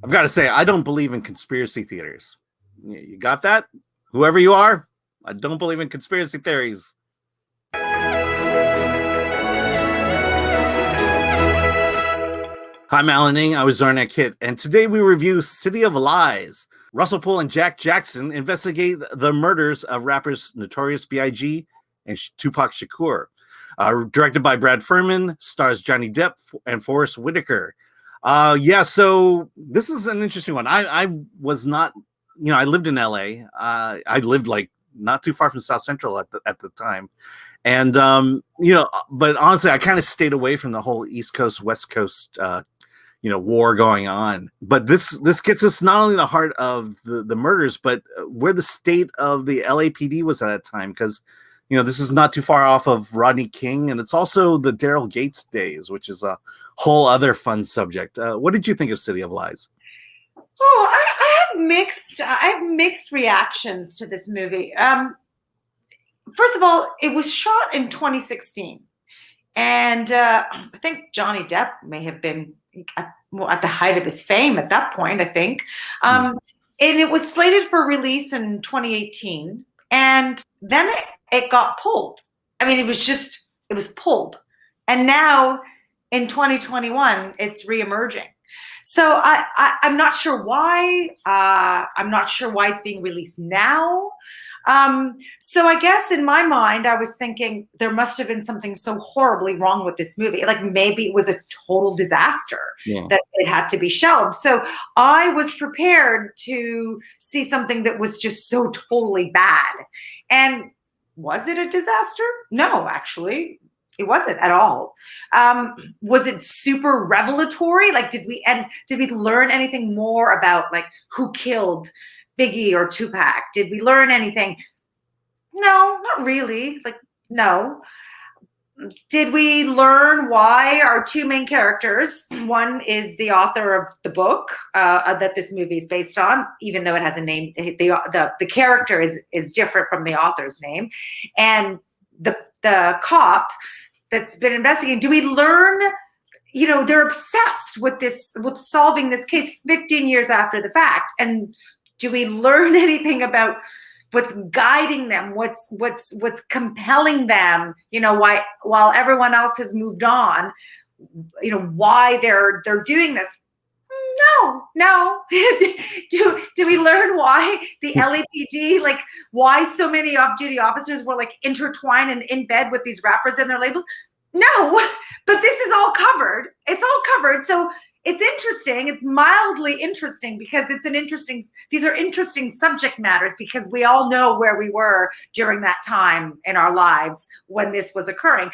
I've got to say, I don't believe in conspiracy theaters. You got that? Whoever you are, I don't believe in conspiracy theories. I'm Alan Ng. I was Zorianna Kit, and today we review City of Lies. Russell Poole and Jack Jackson investigate the murders of rappers Notorious B.I.G. and Tupac Shakur. Directed by Brad Furman, stars Johnny Depp and Forrest Whitaker. So this is an interesting one. I was not, I lived in LA. I lived like not too far from South Central at the time. And, but honestly, I kind of stayed away from the whole East Coast, West Coast, war going on. But this gets us not only the heart of the murders, but where the state of the LAPD was at that time. Because, this is not too far off of Rodney King. And it's also the Daryl Gates days, which is a whole other fun subject. What did you think of City of Lies? Oh, I have mixed reactions to this movie. First of all, it was shot in 2016. And I think Johnny Depp may have been at the height of his fame at that point, I think. And it was slated for release in 2018. And then it got pulled. I mean, it was pulled. And now in 2021, it's reemerging. So I'm not sure why. I'm not sure why it's being released now. So I guess in my mind, I was thinking there must have been something so horribly wrong with this movie. Like maybe it was a total disaster that it had to be shelved. So I was prepared to see something that was just so totally bad. And was it a disaster? No, actually. It wasn't at all. Was it super revelatory? Like, did we learn anything more about like who killed Biggie or Tupac? Did we learn anything? No, not really. Like, no. Did we learn why our two main characters, one is the author of the book that this movie is based on, even though it has a name, the character is different from the author's name, and the cop that's been investigating. Do we learn, they're obsessed with solving this case 15 years after the fact. And do we learn anything about what's guiding them, what's compelling them, why, while everyone else has moved on, why they're doing this? No. Do we learn why the LAPD, like why so many off-duty officers were like intertwined and in bed with these rappers and their labels? No, but this is all covered. It's all covered. So it's interesting. It's mildly interesting because these are interesting subject matters because we all know where we were during that time in our lives when this was occurring.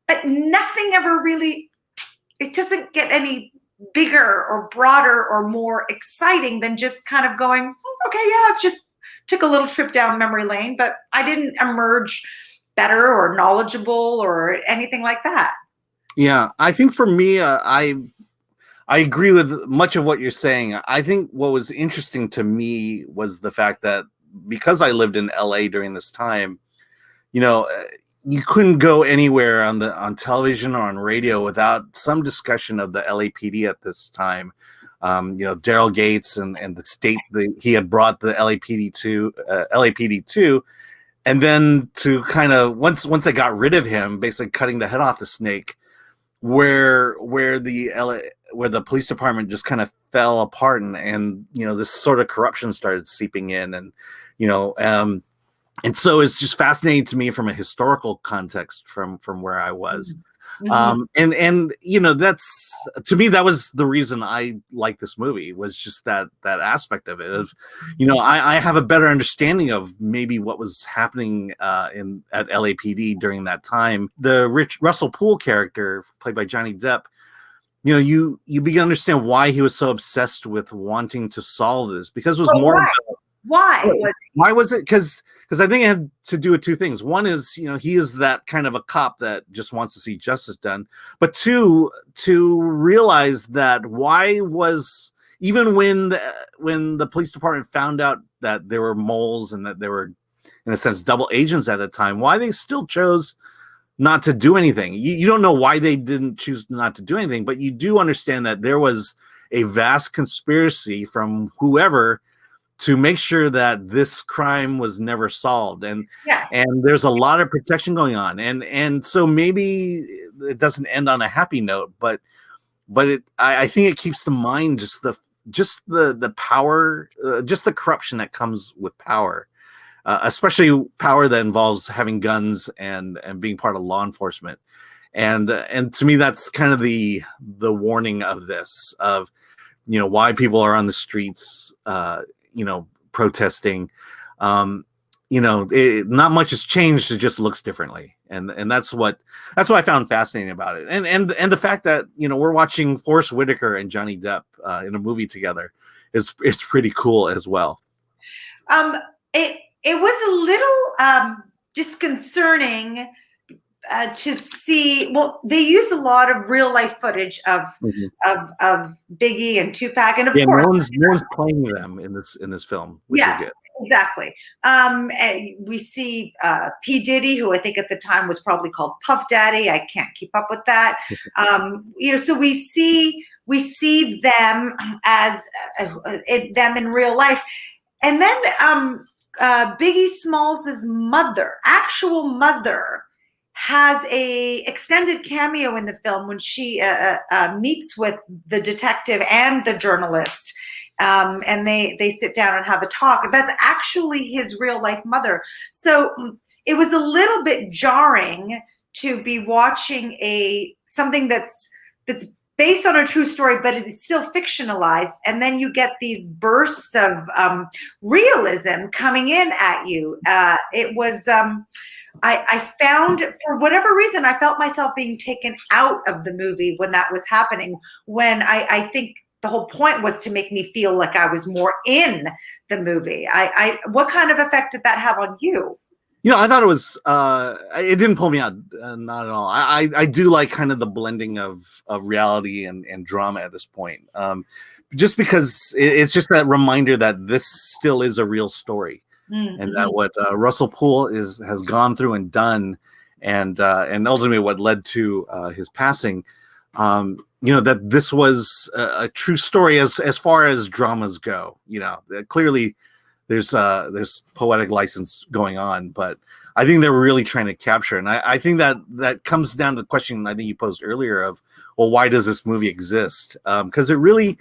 But nothing ever really, it doesn't get any bigger or broader or more exciting than just kind of going, okay, yeah, I've just took a little trip down memory lane, but I didn't emerge better or knowledgeable or anything like that. Yeah, I think for me, I agree with much of what you're saying. I think what was interesting to me was the fact that because I lived in LA during this time, you couldn't go anywhere on television or on radio without some discussion of the LAPD at this time. Daryl Gates and the state that he had brought the LAPD to, and then to kind of once they got rid of him, basically cutting the head off the snake, where the police department just kind of fell apart and this sort of corruption started seeping in, and so it's just fascinating to me from a historical context from where I was. That's, to me, that was the reason I liked this movie, was just that aspect of it. I have a better understanding of maybe what was happening at LAPD during that time. The Russell Poole character, played by Johnny Depp, you begin to understand why he was so obsessed with wanting to solve this, because it was more about, why was it? Because I think it had to do with two things. One is, he is that kind of a cop that just wants to see justice done. But two, to realize that why was, even when the police department found out that there were moles and that there were, in a sense, double agents at the time, why they still chose not to do anything. You don't know why they didn't choose not to do anything, but you do understand that there was a vast conspiracy from whoever to make sure that this crime was never solved. And Yes. and there's a lot of protection going on. And so maybe it doesn't end on a happy note, but I think it keeps the mind just the power, just the corruption that comes with power, especially power that involves having guns and being part of law enforcement. And to me, that's kind of the warning of this, of, you know, why people are on the streets, you know, protesting. You know, not much has changed. It just looks differently, and that's what I found fascinating about it. And the fact that, you know, we're watching Forrest Whitaker and Johnny Depp in a movie together is pretty cool as well. It was a little disconcerting to see. Well, they use a lot of real life footage of Biggie and Tupac, and of course, no one's playing them in this film. Which yes, is good. Exactly. We see P. Diddy, who I think at the time was probably called Puff Daddy. I can't keep up with that. You know, so we see them as them in real life, and then Biggie Smalls' mother, actual mother, has a extended cameo in the film when she meets with the detective and the journalist, and they sit down and have a talk. That's actually his real life mother. So it was a little bit jarring to be watching something that's based on a true story, but it is still fictionalized. And then you get these bursts of realism coming in at you. It was, I found, for whatever reason, I felt myself being taken out of the movie when that was happening, when I think the whole point was to make me feel like I was more in the movie. What kind of effect did that have on you? You know, I thought it was, it didn't pull me out, not at all. I do like kind of the blending of reality and drama at this point. Just because it's just that reminder that this still is a real story. Mm-hmm. And that what Russell Poole has gone through and done, and ultimately what led to his passing, you know, that this was a true story as far as dramas go. You know, clearly there's poetic license going on, but I think they're really trying to capture. And I think that comes down to the question I think you posed earlier of, well, why does this movie exist? Because it really,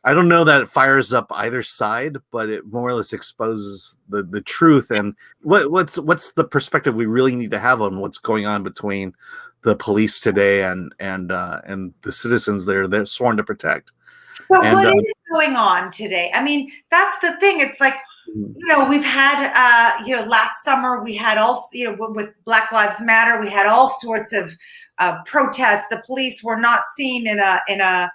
I don't know that it fires up either side, but it more or less exposes the truth and what's the perspective we really need to have on what's going on between the police today and the citizens they're sworn to protect. But what is going on today? I mean, that's the thing. It's like, you know, we've had, you know, last summer we had all, you know, with Black Lives Matter, we had all sorts of protests. The police were not seen in a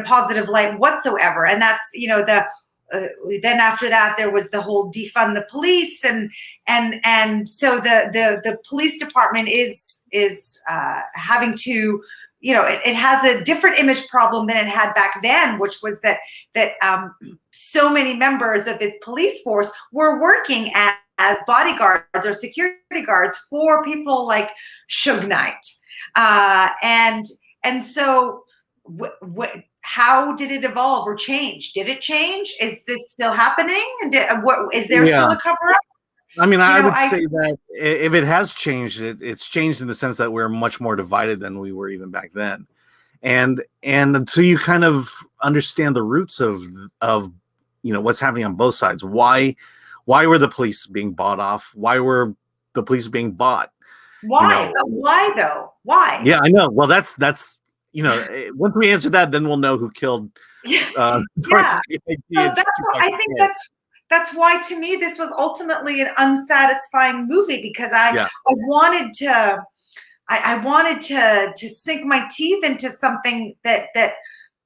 positive light whatsoever. And that's, you know, then after that, there was the whole defund the police. And so the police department is having to, you know, it has a different image problem than it had back then, which was that so many members of its police force were working as bodyguards or security guards for people like Suge Knight. And so how did it evolve or change? Did it change? Is this still happening? Is there still a cover up? I mean, I would say that if it has changed, it's changed in the sense that we're much more divided than we were even back then. And until you kind of understand the roots of you know what's happening on both sides, why were the police being bought off? Why were the police being bought? Why? You know? Why though? Why? Yeah, I know. Well, that's you know, once we answer that, then we'll know who killed. Yeah. So I think that's why, to me, this was ultimately an unsatisfying movie, because I wanted to sink my teeth into something that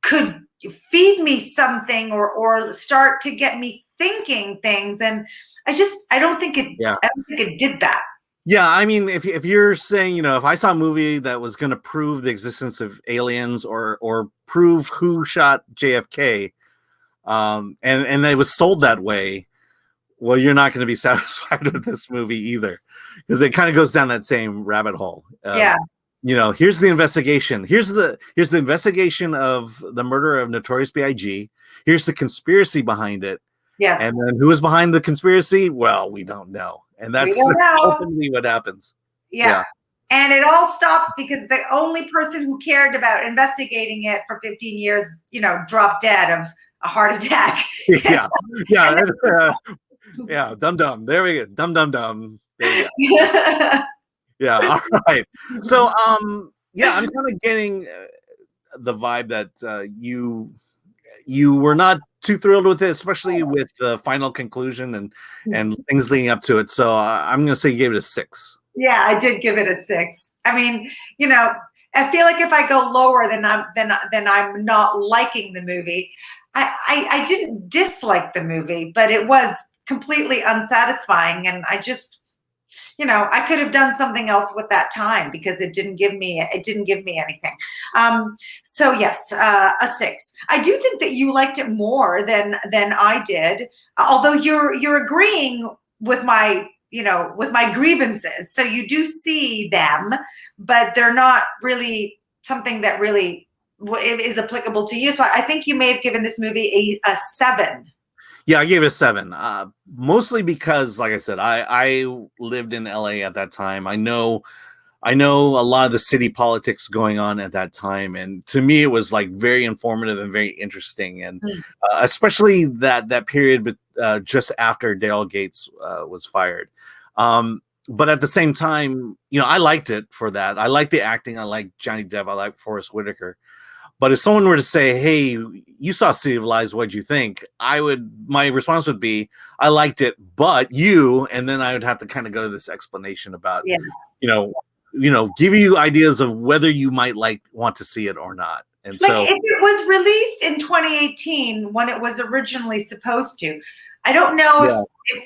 could feed me something or start to get me thinking things, and I don't think it did that. Yeah, I mean, if you're saying, you know, if I saw a movie that was going to prove the existence of aliens or prove who shot JFK, and it was sold that way, well, you're not going to be satisfied with this movie either, because it kind of goes down that same rabbit hole. here's the investigation. Here's the investigation of the murder of Notorious B.I.G. Here's the conspiracy behind it. Yes. And then who is behind the conspiracy? Well, we don't know. And that's openly what happens. Yeah. And it all stops because the only person who cared about investigating it for 15 years, dropped dead of a heart attack. Yeah. Yeah. Dum-dum. There we go. Dum-dum-dum. There we go. Yeah. All right. So, I'm kind of getting the vibe that you were not too thrilled with it, especially with the final conclusion and things leading up to it. So I'm going to say you gave it a 6. Yeah, I did give it a 6. I mean, I feel like if I go lower than I'm not liking the movie. I didn't dislike the movie, but it was completely unsatisfying, and I just, I could have done something else with that time because it didn't give me anything. So yes, a 6. I do think that you liked it more than I did, although you're agreeing with my grievances. So you do see them, but they're not really something that really is applicable to you. So I think you may have given this movie a 7. Yeah, I gave it a 7. Mostly because, like I said, I lived in LA at that time. I know a lot of the city politics going on at that time, and to me, it was like very informative and very interesting, and especially that period, just after Daryl Gates was fired. But at the same time, I liked it for that. I like the acting. I like Johnny Depp. I like Forrest Whitaker. But if someone were to say, "Hey, you saw City of Lies, what'd you think?" my response would be, "I liked it, but you," and then I would have to kind of go to this explanation about, yes. Give you ideas of whether you might want to see it or not. And so, if it was released in 2018 when it was originally supposed to, I don't know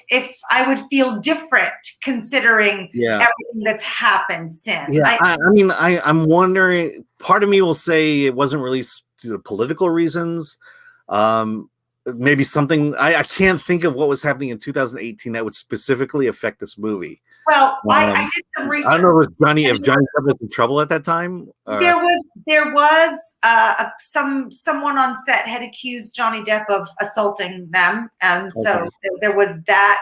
if I would feel different considering everything that's happened since. Yeah, I'm wondering. Part of me will say it wasn't released due to political reasons. Maybe something I can't think of what was happening in 2018 that would specifically affect this movie. Well, I did some research. I don't know if Johnny Depp was in trouble at that time. There was someone on set had accused Johnny Depp of assaulting them, and so there was that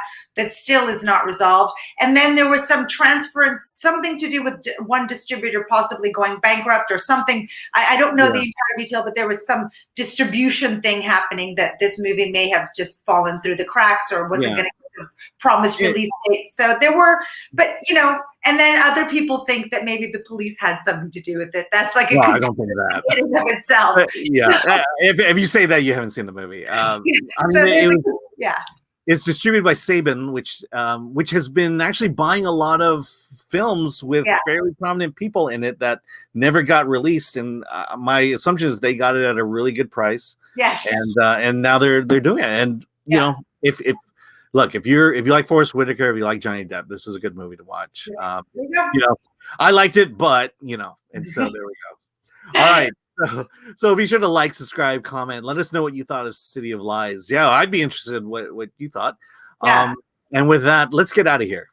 still is not resolved. And then there was some transference, something to do with one distributor possibly going bankrupt or something. I don't know the entire detail, but there was some distribution thing happening that this movie may have just fallen through the cracks or wasn't going to promised release date. So there were, but and then other people think that maybe the police had something to do with it. That's like I don't think that in and of itself. If you say that, you haven't seen the movie. It's distributed by Saban, which has been actually buying a lot of films with fairly prominent people in it that never got released. And my assumption is they got it at a really good price. Yes. And now they're doing it. And if you like Forrest Whitaker, if you like Johnny Depp, this is a good movie to watch. I liked it, but and so there we go. All right. So be sure to like, subscribe, comment. Let us know what you thought of City of Lies. Yeah, I'd be interested in what you thought. Yeah. And with that, let's get out of here.